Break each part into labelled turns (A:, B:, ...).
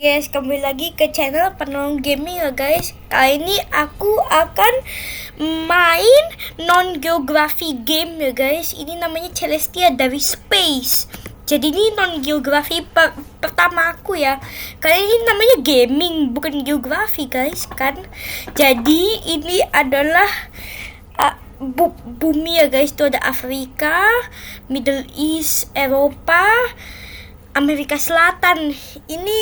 A: Guys, kembali lagi ke channel Penolong Gaming ya guys. Kali ini aku akan main non-geografi game ya guys. Ini namanya Celestia dari Space. Jadi ini non-geografi pertama aku ya. Kali ini namanya gaming, bukan geografi guys kan. Jadi ini adalah bumi ya guys. Itu ada Afrika, Middle East, Eropa, Amerika Selatan. Ini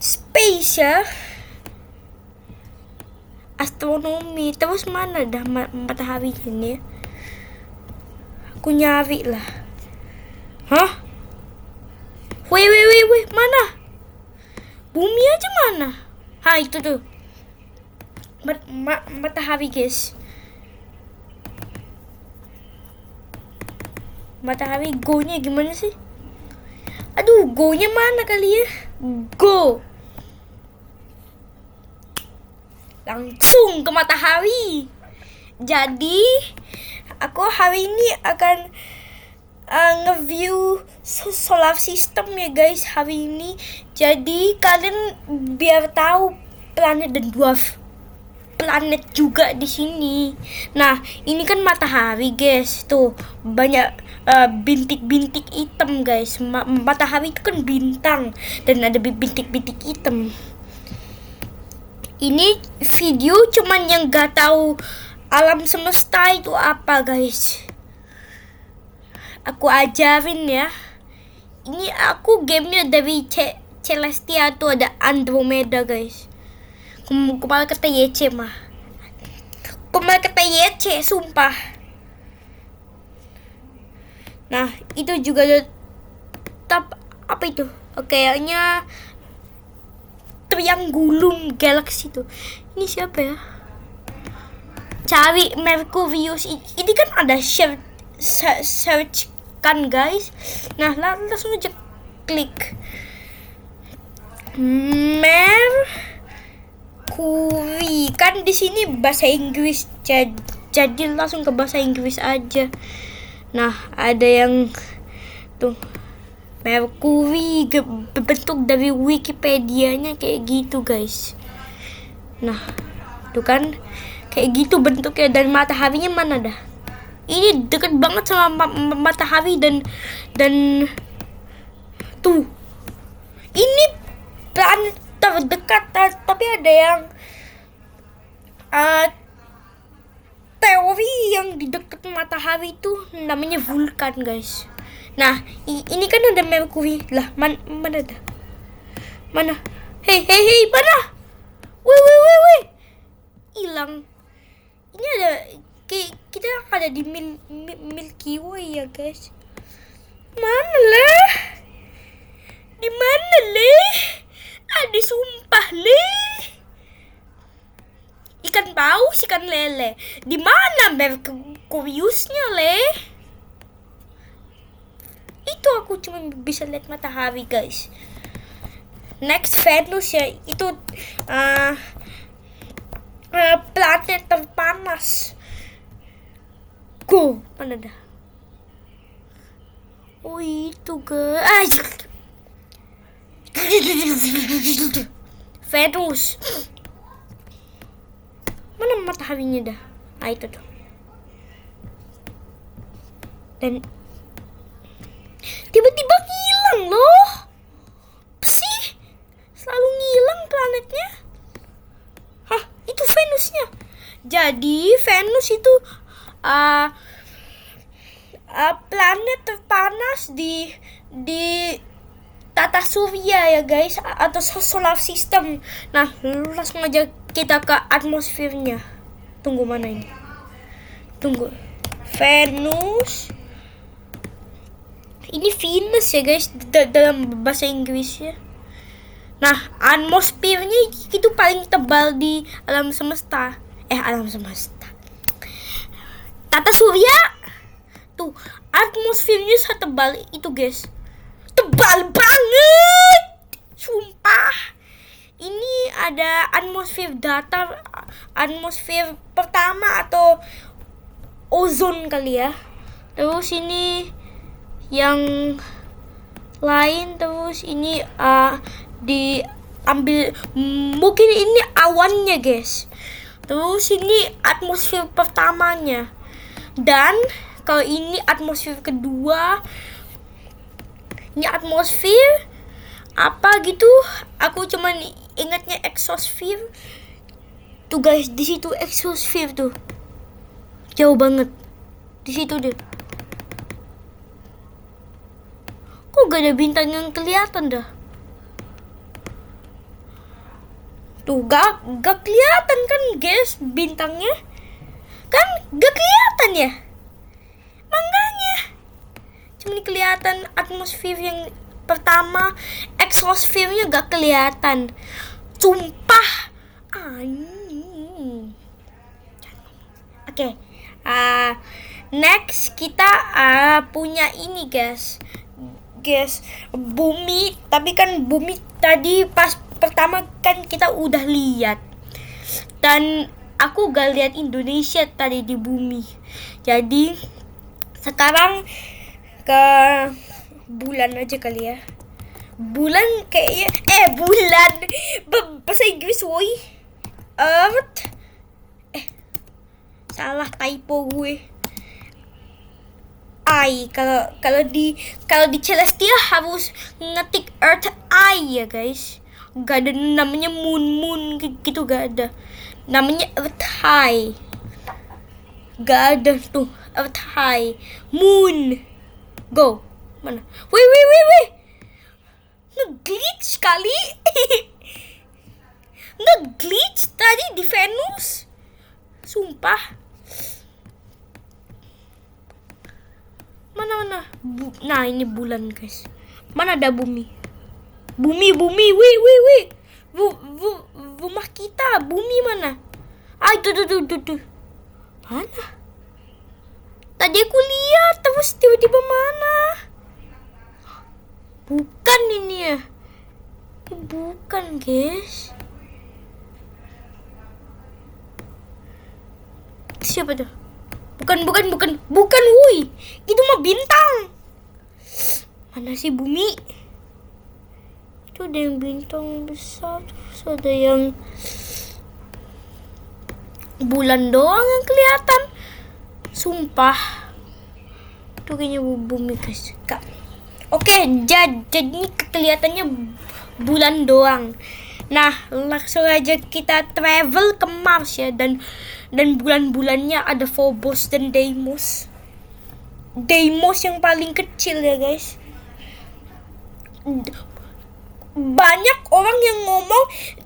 A: space ya, astronomi. Terus mana dah matahari ini? Aku nyari lah. Hah? Weh, mana? Bumi aja mana? Ha, itu tuh. Matahari guys. Matahari go-nya gimana sih? Aduh, go-nya mana kali ya? Go. Langsung ke matahari. Jadi, aku hari ini akan nge-view solar system ya guys hari ini. Jadi, kalian biar tahu planet dan dwarf planet juga di sini. Nah, ini kan matahari guys. Tuh, banyak bintik-bintik hitam guys. Matahari itu kan bintang dan ada bintik-bintik hitam. Ini video cuman yang gak tahu alam semesta itu apa guys. Aku ajarin ya. Ini aku gamenya dari Celestia tuh, ada Andromeda guys. Kepala kata YC mah. Kepala kata YC sumpah. Nah, itu juga ada apa itu? Kayaknya Triangulum Galaxy tuh. Ini siapa ya? Cari Mercurius. Ini kan ada search kan guys. Nah, langsung aja klik Mercury. Kan di sini bahasa Inggris, jadi langsung ke bahasa Inggris aja. Nah, ada yang tuh Mercury, bentuk dari Wikipedia-nya kayak gitu guys. Nah, tuh kan kayak gitu bentuknya. Dan mataharinya mana dah? Ini deket banget sama matahari dan tuh. Ini planet terdekat, tapi ada yang teori yang di dekat matahari itu namanya vulkan guys. Nah, ini kan ada Mercury lah. Mana dah? Mana? Hei, mana? Weh. Hilang. Ini ada kita ada di Milky Way ya guys. Mana lah? Di mana leh? Ada sumpah leh. Ikan paus, ikan lele. Di mana Mercuriusnya leh? Itu aku cuma bisa lihat matahari guys. Next, Venus ya. Itu planet terpanas. Go, mana dah? Oh itu guys. Venus. Mana mataharinya dah? Ah, itu tuh. Dan tiba-tiba hilang loh. Sih, selalu ngilang planetnya. Hah, itu Venusnya. Jadi Venus itu planet terpanas di tata surya ya guys, atau solar system. Nah, langsung aja kita ke atmosfernya. Tunggu, mana ini? Tunggu. Venus. Ini Venus ya guys dalam bahasa Inggris ya. Nah, atmosfernya itu paling tebal di alam semesta. Alam semesta. Tata surya. Tuh, atmosfernya setebal itu guys. Tebal banget. Sumpah. Ini ada atmosfer datar, atmosfer pertama atau ozon kali ya. Terus ini yang lain, terus ini diambil, mungkin ini awannya guys. Terus ini atmosfer pertamanya. Dan kalau ini atmosfer kedua. Ini atmosfer apa gitu? Aku cuman ingatnya exosphere. Tuh guys, di situ exosphere tuh. Jauh banget. Di situ deh. Kok gak ada bintang yang kelihatan dah? Tuh gak kelihatan kan guys bintangnya? Kan gak kelihatan ya? Makanya cuma kelihatan atmosfer yang pertama, exosphere-nya gak kelihatan. Sumpah. Oke. Next kita punya ini guys, bumi. Tapi kan bumi tadi pas pertama kan kita udah lihat, dan aku gak lihat Indonesia tadi di bumi. Jadi sekarang ke bulan aja kali ya. Bulan kayaknya bulan bahasa Inggris woi. Earth. Salah, typo gue. Kalau di Celestia harus ngetik Earth I ya guys. Gak ada namanya moon gitu, gak ada. Namanya Earth High. Gak ada tuh Earth High. Moon. Go. Mana? Wih. Nge-glitch kali. Nge-glitch tadi di Venus. Sumpah. Mana? Nah, ini bulan, guys. Mana ada bumi? Bumi. Wih. Rumah kita, bumi mana? Itu. Mana? Tadi aku lihat, terus tiba-tiba mana? Bukan ini ya. Bukan, guys. Siapa tuh? Bukan, woi. Itu mah bintang. Mana sih bumi? Itu ada yang bintang besar, terus ada yang bulan doang yang kelihatan. Sumpah. Itu kayaknya bumi, guys. Oke, jadi kelihatannya bulan doang. Nah, langsung aja kita travel ke Mars ya, dan bulan-bulannya ada Phobos dan Deimos. Deimos yang paling kecil ya, guys. Banyak orang yang ngomong,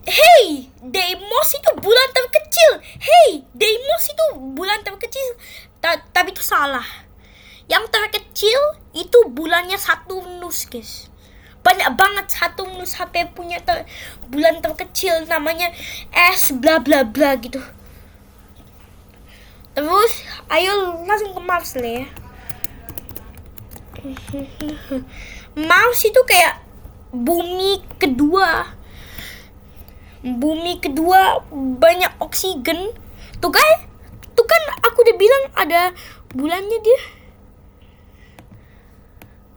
A: "Hey, Deimos itu bulan terkecil. Hey, Deimos itu bulan terkecil." Tapi itu salah. Yang terkecil itu bulannya Saturnus, guys. Banyak banget Saturnus sampai punya bulan terkecil namanya S bla bla bla gitu. Terus ayo langsung ke Mars lah ya. Mars itu kayak bumi kedua. Bumi kedua, banyak oksigen. Tuh kan aku udah bilang ada bulannya dia.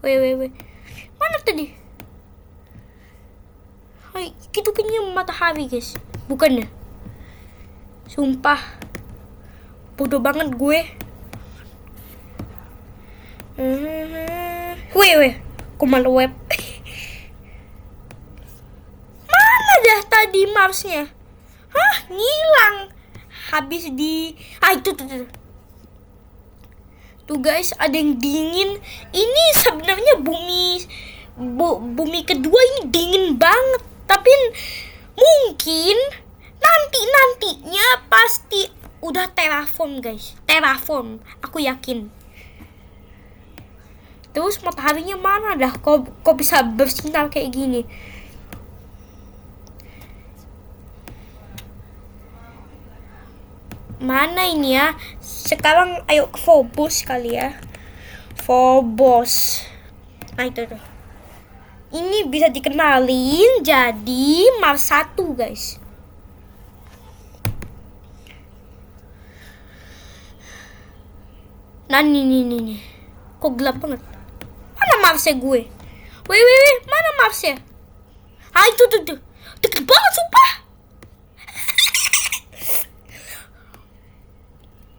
A: Wait. Mana tadi? Hai, itu kayaknya matahari, guys. Bukan ya? Sumpah. Bodoh banget gue. Wait. Aku malu web. Mana dah tadi Marsnya? Hah? Ngilang. Habis di... itu. Tuh guys, ada yang dingin. Ini sebenarnya bumi kedua ini dingin banget. Tapi mungkin nantinya pasti udah terraform, guys. Terraform, aku yakin. Terus mataharinya mana dah? Kok bisa bersinar kayak gini? Mana ini ya? Sekarang ayo ke Phobos kali ya. Phobos. Nah itu tuh. Ini bisa dikenalin jadi Mars 1, guys. Nah nih. Kok gelap banget? Mana Marsnya gue? Wih, mana Marsnya? Itu tuh. Deket banget sumpah.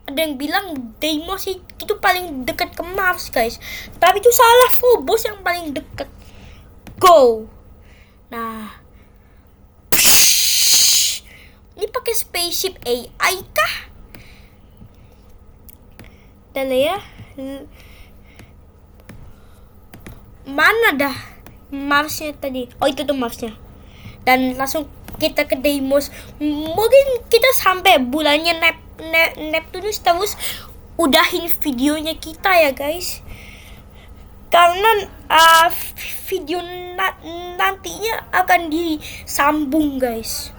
A: Ada yang bilang Deimos itu paling dekat ke Mars, guys. Tapi itu salah, Phobos yang paling dekat. Go. Nah. Ini pakai spaceship AI kah? Dala ya. Mana dah Marsnya tadi? Oh, itu tuh Marsnya. Dan langsung kita ke Deimos. Mungkin kita sampai bulannya Neptunus, terus udahin videonya kita ya guys. Karena video nantinya akan disambung guys.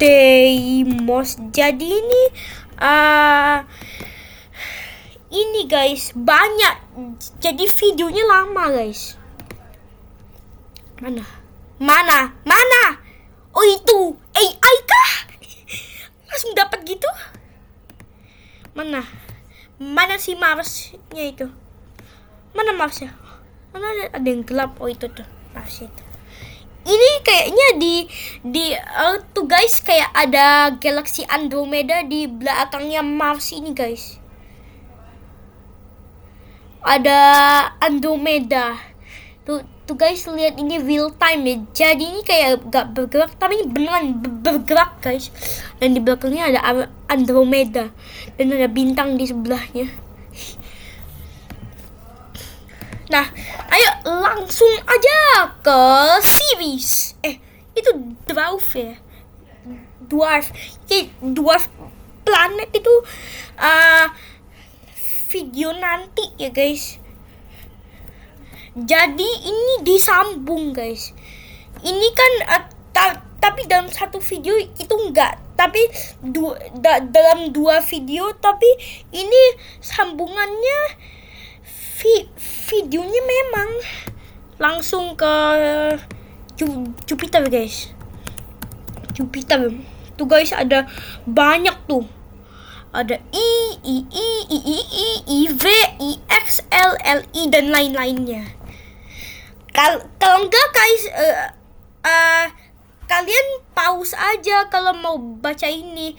A: Deimos. Jadi ini guys banyak. Jadi videonya lama guys. Mana? Oh itu AI kah? Langsung dapat gitu. Mana si Marsnya itu? Mana Marsnya? Mana ada yang gelap? Oh itu tuh Marsnya itu. Ini kayaknya tuh guys, kayak ada galaksi Andromeda di belakangnya Mars ini guys. Ada Andromeda. Tuh guys, lihat ini real time ya. Jadi ini kayak gak bergerak, tapi ini beneran bergerak guys. Dan di belakangnya ada Andromeda. Dan ada bintang di sebelahnya. Nah, ayo langsung aja ke series. Itu Dwarf ya. Dwarf planet itu video nanti ya guys. Jadi ini disambung guys. Ini kan tapi dalam satu video itu enggak. Tapi dalam dua video, tapi ini sambungannya videonya memang langsung ke Jupiter guys. Jupiter. Tuh guys, ada banyak tuh. Ada IV, IX, LI dan lain-lainnya. Kalau enggak guys, kalian pause aja kalau mau baca ini.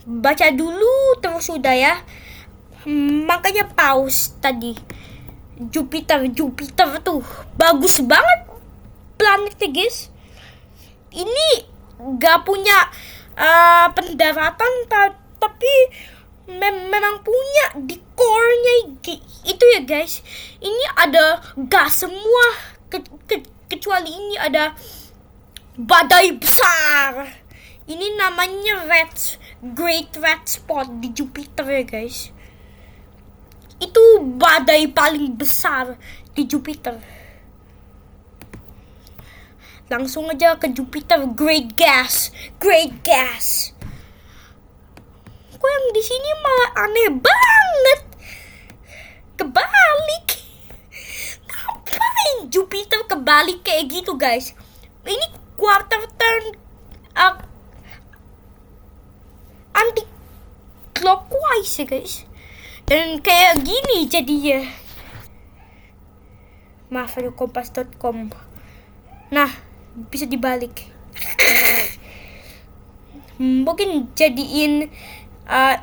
A: Baca dulu terus udah ya. Makanya pause tadi. Jupiter tuh bagus banget planetnya guys. Ini gak punya pendaratan, tapi memang punya di core-nya itu ya guys. Ini ada gas semua, kecuali ini ada badai besar. Ini namanya Great Red Spot di Jupiter ya guys. Itu badai paling besar di Jupiter. Langsung aja ke Jupiter. Great gas. Kok yang di sini malah aneh banget. Kebalik. Ngapain Jupiter kebalik kayak gitu guys? Ini quarter turn anti clockwise ya guys. Dan kayak gini jadinya. Maaf, ada kompas.com. Nah, bisa dibalik. Mungkin jadiin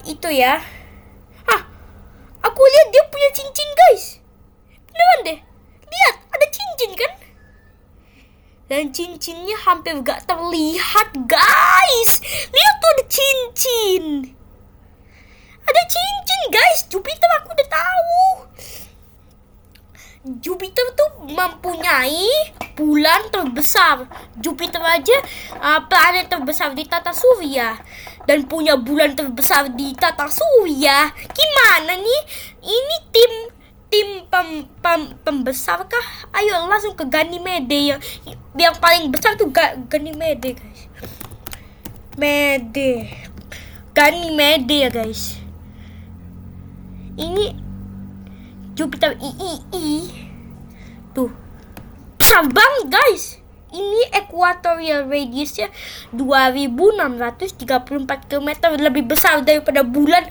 A: itu ya. Aku lihat dia punya cincin guys. Beneran deh. Lihat, ada cincin kan? Dan cincinnya hampir gak terlihat guys. Lihat tuh, ada cincin. Ada cincin guys. Jupiter aku udah tahu. Jupiter tuh mempunyai bulan terbesar. Jupiter aja planet terbesar di tata surya dan punya bulan terbesar di tata surya. Gimana nih? Ini tim pembesar kah? Ayo langsung ke Ganymede yang paling besar tuh Ganymede guys. Ganymede ya guys. Ini Jupiter III tuh besar banget guys. Ini equatorial radiusnya 2634 km, lebih besar daripada bulan.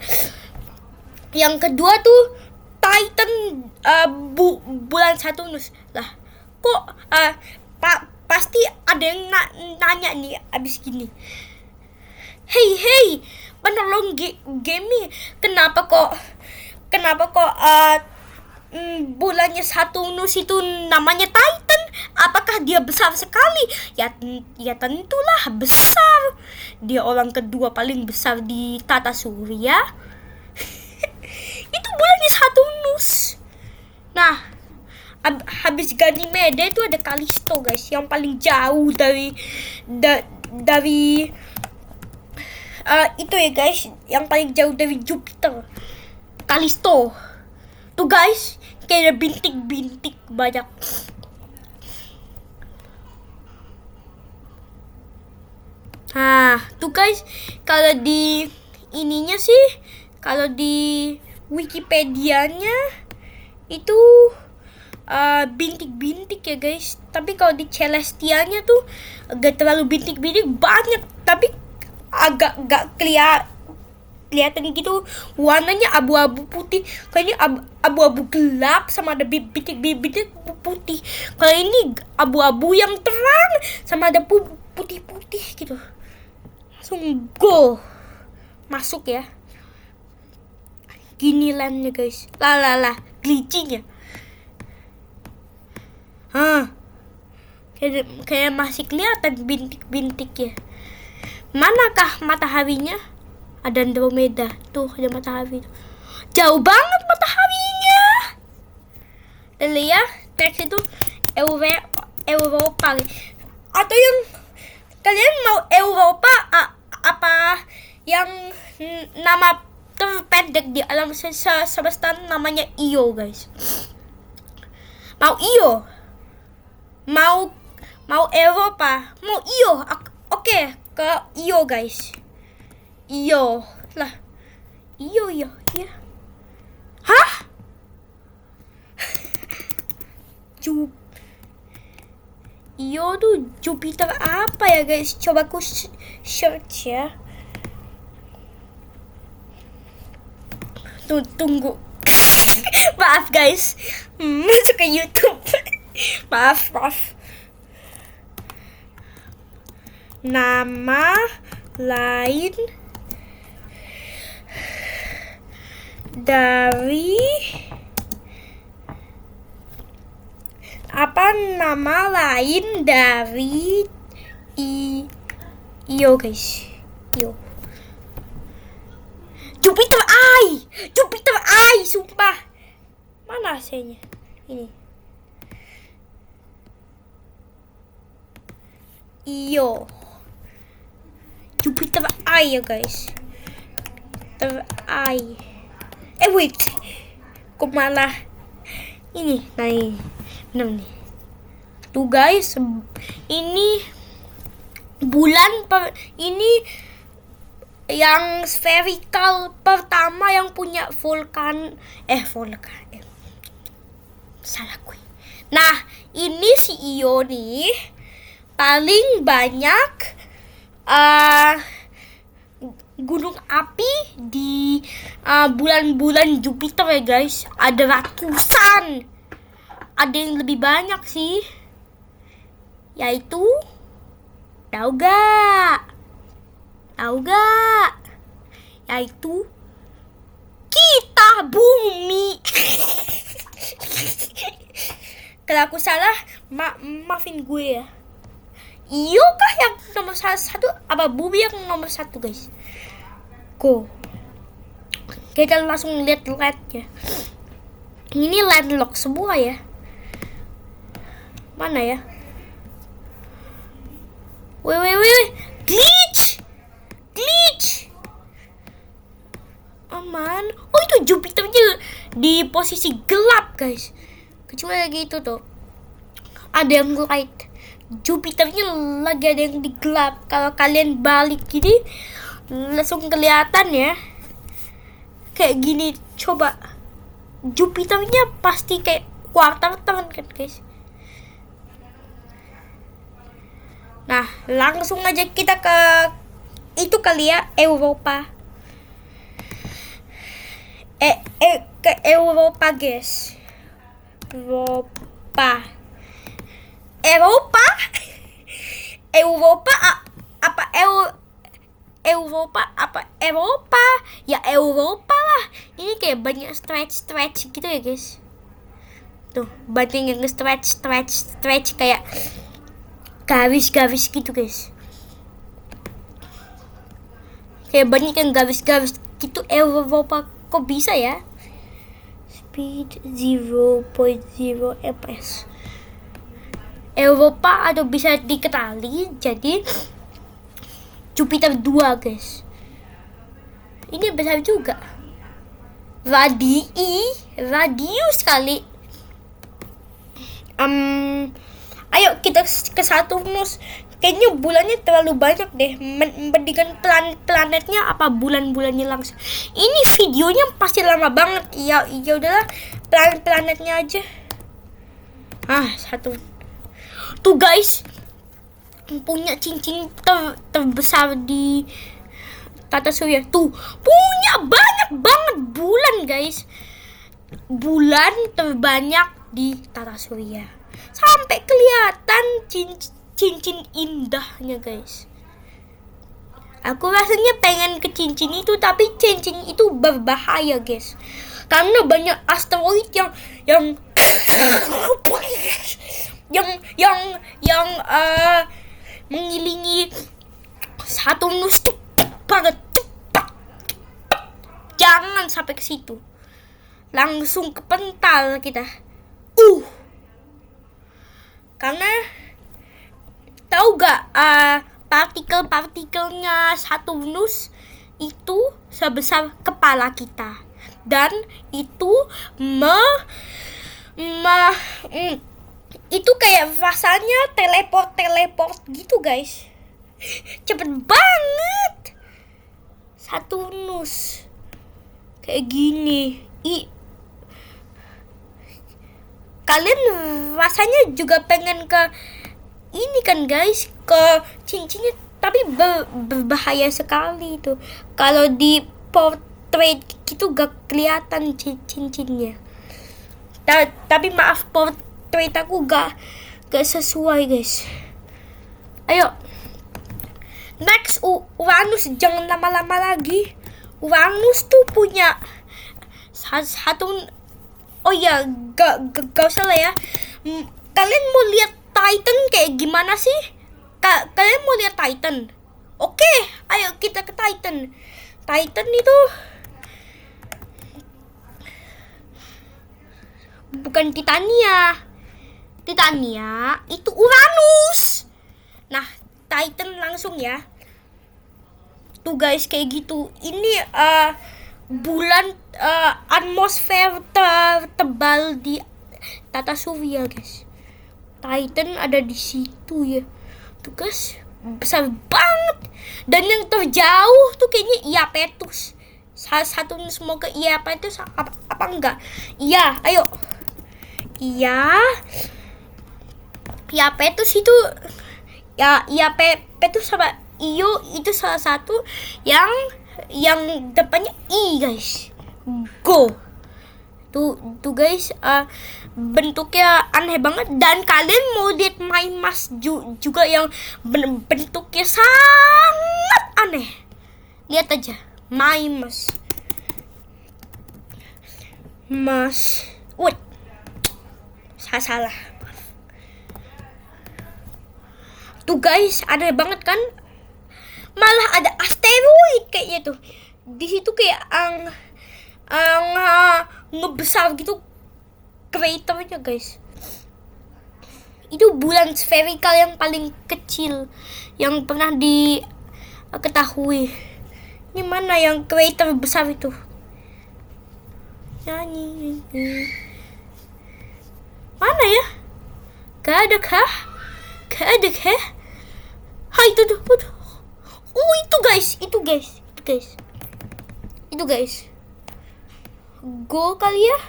A: Yang kedua tuh Titan, bulan Saturnus. Lah, kok pasti ada yang nanya nih abis gini. Hey, penolong gaming, kenapa kok bulannya Saturnus itu namanya Titan? Apakah dia besar sekali? Ya tentulah besar. Dia orang kedua paling besar di tata surya. Itu bulannya Saturnus. Nah, habis Ganymede itu ada Kalisto guys, yang paling jauh dari itu ya guys, yang paling jauh dari Jupiter. Kalisto tuh guys, kayak bintik-bintik banyak. Nah tuh guys, kalau di ininya sih, kalau di Wikipedia-nya itu bintik-bintik ya guys. Tapi kalau di Celestia-nya tuh gak terlalu bintik-bintik, banyak tapi agak gak kelihatan gitu, warnanya abu-abu putih. Kayaknya abu-abu gelap sama ada bintik-bintik putih. Kalau ini abu-abu yang terang sama ada putih-putih gitu. Langsung go masuk ya. Gini landnya guys. Lah glitching ya. Kayak masih kelihatan bintik-bintik ya. Manakah mataharinya? Ada Andromeda. Tuh ada matahari. Jauh banget mataharinya. Dan ya, next itu Europa. Atau yang kalian mau Europa apa yang nama terpendek di alam semesta namanya Io guys. Mau Io? Mau Eropa? Mau Io? Oke, ke Io guys. Io lah. Io ya. Hah? Io tuh Jupiter apa ya guys? Coba aku search ya. Tunggu. Maaf guys, masuk ke YouTube. Maaf. Nama lain dari Io guys. Io. Jupiter Eye, sumpah. Mana hasilnya? Ini. Io. Jupiter Eye ya guys. Jupiter Eye. Wait. Kok malah ini? Nah ini. Bener nih. Tuh guys, ini bulan ini yang spherical pertama yang punya vulkan. Salah gue. Nah, ini si Io nih paling banyak gunung api di bulan-bulan Jupiter ya guys. Ada ratusan. Ada yang lebih banyak sih. Yaitu tahu gak? Yaitu kita bumi. Kalau aku salah, maafin gue ya. Io kah yang nomor satu? Apa bumi yang nomor satu guys? Go. Kita langsung lihat ya. Ini landlock semua ya. Mana ya? Wait. Glitch. Aman. Oh, itu Jupiternya di posisi gelap guys. Kecuali gitu tuh. Ada yang light. Jupiternya lagi ada yang di gelap. Kalau kalian balik gini langsung kelihatan ya. Kayak gini. Coba. Jupiternya pasti kayak kuartal kan guys. Nah, langsung aja kita ke itu kali ya, Eropa. Ke Eropa guys. Eropa. Eropa apa Eropa apa Eropa ya Eropa lah. Ini kayak banyak stretch gitu ya guys. Tuh banyak yang stretch kayak garis gitu guys. Kayak banyak yang garis gitu Eropa. Kok bisa ya? Speed 0.0 fps. Eropa atau bisa diketali jadi Jupiter 2 guys. Ini besar juga. Radius sekali. Ayo kita ke Saturnus. Kayaknya bulannya terlalu banyak deh. Mendingan planetnya apa bulan-bulannya langsung. Ini videonya pasti lama banget. Ya udahlah, planetnya aja. Satu. Tuh guys, punya cincin terbesar di tata surya. Tuh, punya banyak banget bulan guys. Bulan terbanyak di tata surya. Sampai kelihatan cincin indahnya guys. Aku rasanya pengen ke cincin itu, tapi cincin itu berbahaya guys. Karena banyak asteroid yang mengiringi Saturnus cepat. Jangan sampai ke situ. Langsung kepental kita. Karena tahu gak partikel-partikelnya Saturnus itu sebesar kepala kita. Dan itu itu kayak rasanya teleport gitu guys. Cepet banget Saturnus kayak gini. Kalian rasanya juga pengen ke ini kan guys, ke cincinnya, tapi berbahaya sekali itu. Kalau di portrait gitu gak kelihatan cincinnya. Tapi maaf, portrait aku gak sesuai guys. Ayo next, Uranus. Jangan lama-lama lagi. Uranus tuh punya satu. Oh ya, gak usah lah ya. Kalian mau lihat Titan kayak gimana sih? Kalian mau lihat Titan? Oke, ayo kita ke Titan. Titan itu bukan Titania. Titania itu Uranus. Nah, Titan langsung ya. Tuh guys, kayak gitu. Ini bulan atmosfer tertebal di tata surya guys. Titan ada di situ ya. Tuh guys, besar banget. Dan yang terjauh tuh kayaknya Iapetus. Salah satu semoga Iapetus apa enggak? Iya, ayo. Iya. Iapetus itu ya, Iapetus sama Io itu salah satu yang depannya I guys. Go. Tuh guys, bentuknya aneh banget. Dan kalian mau lihat Mars juga yang bentuknya sangat aneh. Lihat aja Mars. Wait, salah. Tuh guys, aneh banget kan? Malah ada asteroid kayaknya tuh. Di situ kayak ngebesar gitu kraternya guys. Itu bulan spherical yang paling kecil yang pernah diketahui. Ini mana yang krater besar itu? Nyanyi. Mana ya? Gak ada kah? Hai, itu tuh. Oh, itu guys. Go kali ya.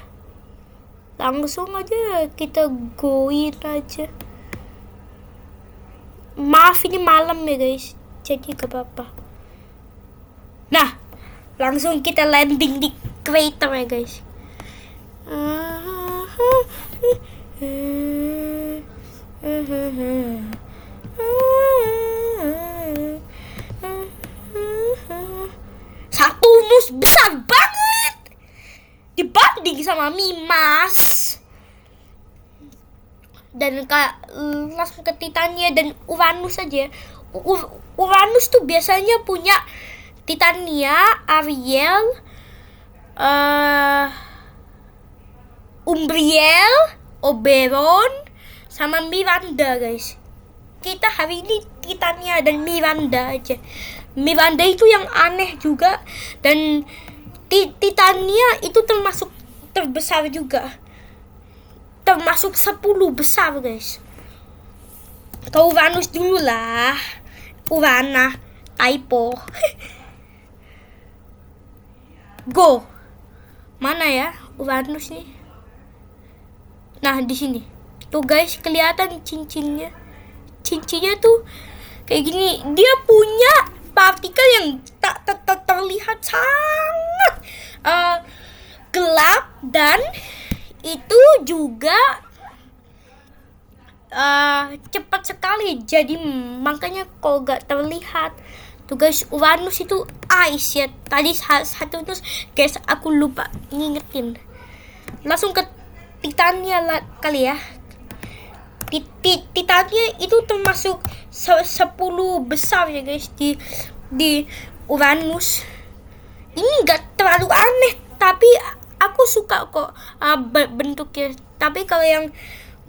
A: Langsung aja kita goin aja. Maaf ini malam ya guys, jadi gak apa-apa. Nah, langsung kita landing di crater ya guys. Uranus besar banget dibanding sama Mimas. Dan langsung ke Titania dan Uranus aja. Uranus tuh biasanya punya Titania, Ariel, Umbriel, Oberon, sama Miranda guys. Kita hari ini Titania dan Miranda aja. Miranda itu yang aneh juga. Dan Titania itu termasuk terbesar juga. Termasuk 10 besar guys. Ke Uranus dulu lah. Urana, typo. Go. Mana ya Uranus nih? Nah, di sini. Tuh guys, kelihatan cincinnya. Cincinnya tuh kayak gini. Dia punya partikel yang tak terlihat sangat gelap, dan itu juga cepat sekali. Jadi makanya kok gak terlihat. Tuh guys, Uranus itu ice ya. Tadi Saturnus guys, aku lupa ngingetin. Langsung ke Titania lah kali ya. Titania itu termasuk 10 besar ya guys di Uranus. Ini gak terlalu aneh, tapi aku suka kok bentuknya. Tapi kalau yang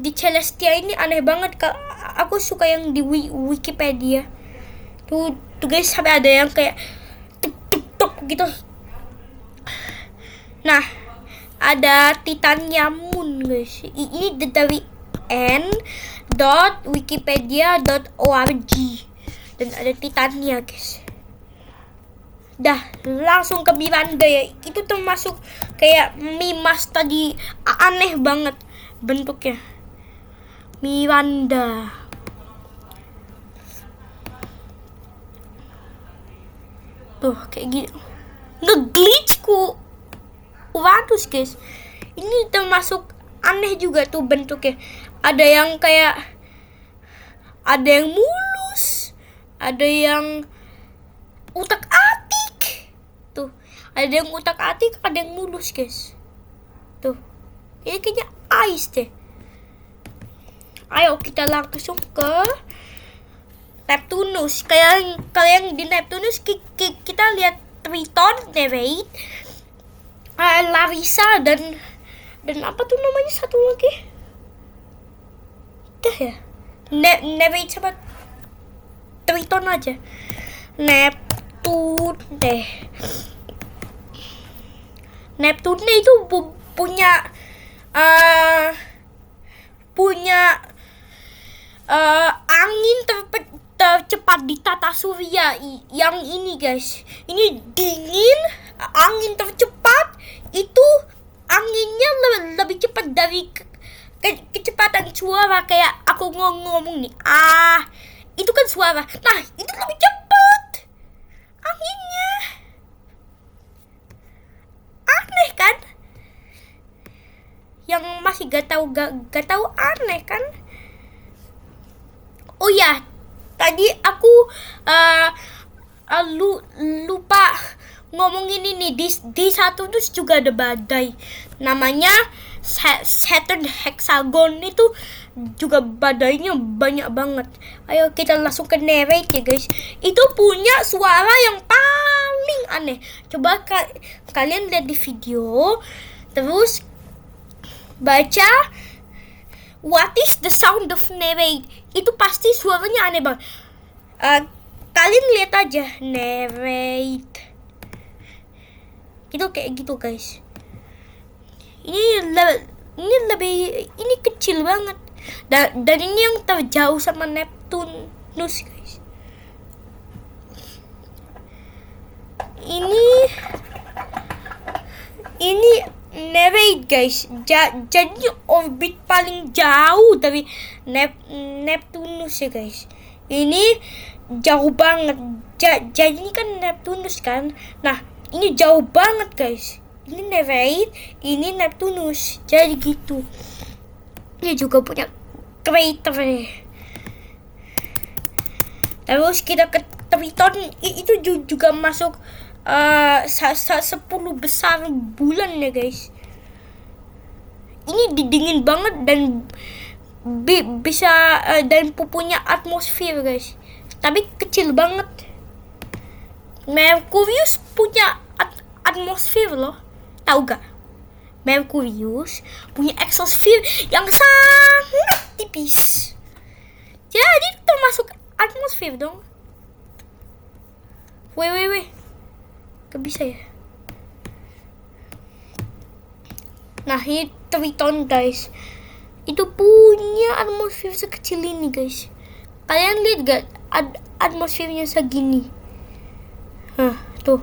A: di Celestia ini aneh banget. Aku suka yang di Wikipedia. Tuh guys, sampai ada yang kayak tuk gitu. Nah, ada Titania Moon guys. Ini dari n.wikipedia.org. Dan ada Titania guys. Dah, langsung ke Miranda ya. Itu termasuk kayak Mimas tadi. Aneh banget bentuknya. Miranda. Tuh, kayak gitu. Nge-glitch ku Uranus guys. Ini termasuk aneh juga tuh bentuknya. Ada yang kayak, ada yang mulus, ada yang utak-atik. Tuh, ada yang utak-atik, ada yang mulus guys. Tuh, ini kayaknya ice deh. Ayo kita langsung ke Neptunus. Kalian di Neptunus kita lihat Triton, Nereid, Larissa, dan apa tuh namanya satu lagi? Dah ya. Nereid sama Triton aja. Neptune itu punya angin tercepat di tata surya yang ini guys. Ini dingin, angin tercepat itu anginnya lebih cepat dari kecepatan suara. Kayak aku ngomong nih, itu kan suara. Nah, itu lebih cepat anginnya. Aneh kan? Yang masih gak tahu aneh kan? Oh ya, tadi aku lupa ngomongin ini. Di Saturnus juga ada badai. Namanya Saturn Hexagon. Itu juga badainya banyak banget. Ayo kita langsung ke Nereid ya guys. Itu punya suara yang paling aneh. Coba kalian lihat di video, terus baca what is the sound of Nereid. Itu pasti suaranya aneh banget. Kalian lihat aja Nereid. Itu kayak gitu guys. Ini kecil banget. Dan ini yang terjauh sama Neptunus guys. Ini Nereid guys. Jadi orbit paling jauh dari Neptunus ya guys. Ini jauh banget. Jadi ini kan Neptunus kan. Nah, ini jauh banget guys. Ini Nereid, ini Neptunus. Jadi gitu. Dia juga punya crater. Terus kita ke Triton. Itu juga masuk 10 besar bulan ya guys. Ini dingin banget dan bisa dan punya atmosfer guys. Tapi kecil banget. Merkurius punya atmosfer loh. Tahu gak? Merkurius punya exosphere yang sangat tipis. Jadi termasuk atmosfer dong. Weh. Gak bisa ya. Nah ini Triton guys. Itu punya atmosfer sekecil ini guys. Kalian lihat gak atmosfernya segini? Tuh.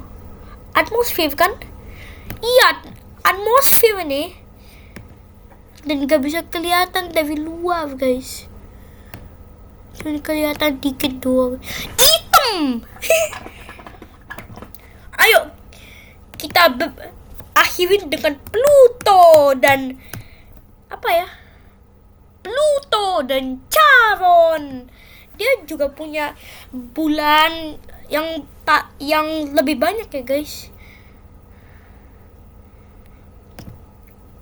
A: Atmosfer kan? Iya, atmosfer nih. Dan gak bisa kelihatan dari luar guys. Cuma kelihatan dikit doang. Hitam. Ayo kita akhirin dengan Pluto dan Pluto dan Charon. Dia juga punya bulan yang lebih banyak ya guys.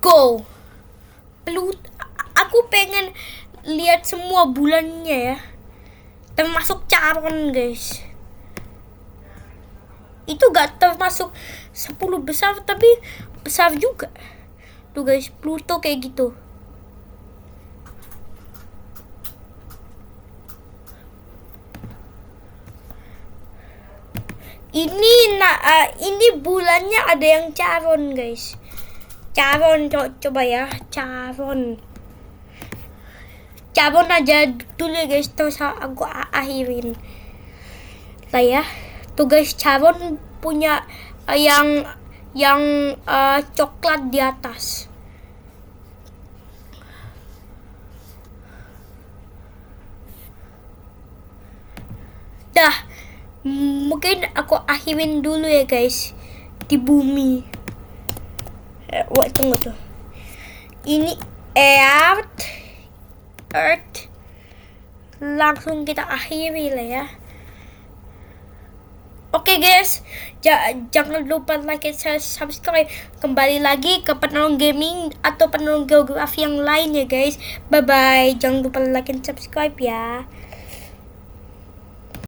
A: Go. Pluto. Aku pengen lihat semua bulannya ya. Termasuk Charon guys. Itu gak termasuk 10 besar tapi besar juga. Tuh guys, Pluto kayak gitu. Ini bulannya ada yang Charon guys. Charon coba ya, Charon aja dulu ya guys, terus aku akhirin lah ya. Tuh guys, Charon punya yang coklat di atas. Dah, mungkin aku akhirin dulu ya guys di bumi. Tunggu tuh. Ini Earth. Langsung kita akhiri lah ya. Oke guys, jangan lupa like dan subscribe. Kembali lagi ke Penolong Gaming atau Penolong Geografi yang lain ya guys. Bye bye. Jangan lupa like dan subscribe ya.